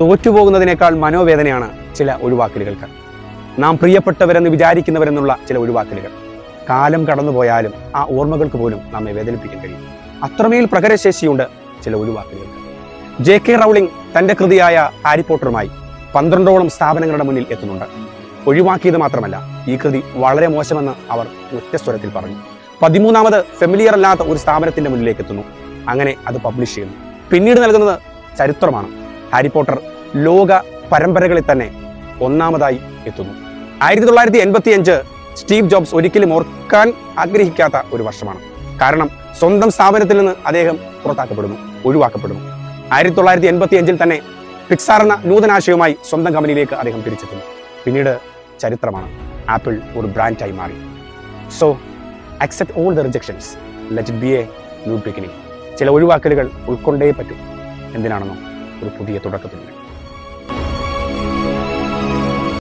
തോറ്റുപോകുന്നതിനേക്കാൾ മനോവേദനയാണ് ചില ഒഴിവാക്കലുകൾക്ക്. നാം പ്രിയപ്പെട്ടവരെന്ന് വിചാരിക്കുന്നവരെന്നുള്ള ചില ഒഴിവാക്കലുകൾ കാലം കടന്നുപോയാലും ആ ഓർമ്മകൾക്ക് പോലും നമ്മെ വേദനിപ്പിക്കാൻ കഴിയും. അത്രമേൽ പ്രകടശേഷിയുണ്ട് ചില ഒഴിവാക്കലുകൾക്ക്. JK റൗളിംഗ് തന്റെ കൃതിയായ ഹാരി പോട്ടറുമായി 12ഓളം സ്ഥാപനങ്ങളുടെ മുന്നിൽ എത്തുന്നുണ്ട്. ഒഴിവാക്കിയത് മാത്രമല്ല, ഈ കൃതി വളരെ മോശമെന്ന് അവർ ഒറ്റസ്വരത്തിൽ പറഞ്ഞു. 13ാമത് ഫെമിലിയർ അല്ലാത്ത ഒരു സ്ഥാപനത്തിന്റെ മുന്നിലേക്ക് എത്തുന്നു. അങ്ങനെ അത് പബ്ലിഷ് ചെയ്യുന്നു. പിന്നീട് നൽകുന്നത് ചരിത്രമാണ്. ഹാരി പോട്ടർ ലോക പരമ്പരകളിൽ തന്നെ 1ാമതായി എത്തുന്നു. 1985 സ്റ്റീവ് ജോബ്സ് ഒരിക്കലും ഓർക്കാൻ ആഗ്രഹിക്കാത്ത ഒരു വർഷമാണ്. കാരണം സ്വന്തം സ്ഥാപനത്തിൽ നിന്ന് അദ്ദേഹം പുറത്താക്കപ്പെടുന്നു, ഒഴിവാക്കപ്പെടുന്നു. 1985 തന്നെ പിക്സാർ എന്ന നൂതനാശയവുമായി സ്വന്തം കമ്പനിയിലേക്ക് അദ്ദേഹം തിരിച്ചെത്തുന്നു. പിന്നീട് ചരിത്രമാണ്. ആപ്പിൾ ഒരു ബ്രാൻഡായി മാറി. So accept all the rejections, let it be a new beginning. ചില ഒഴിവാക്കലുകൾ ഉൾക്കൊണ്ടേ പറ്റൂ. എന്തിനാണെന്നോ, ഒരു പുതിയ തുടക്കത്തിന്.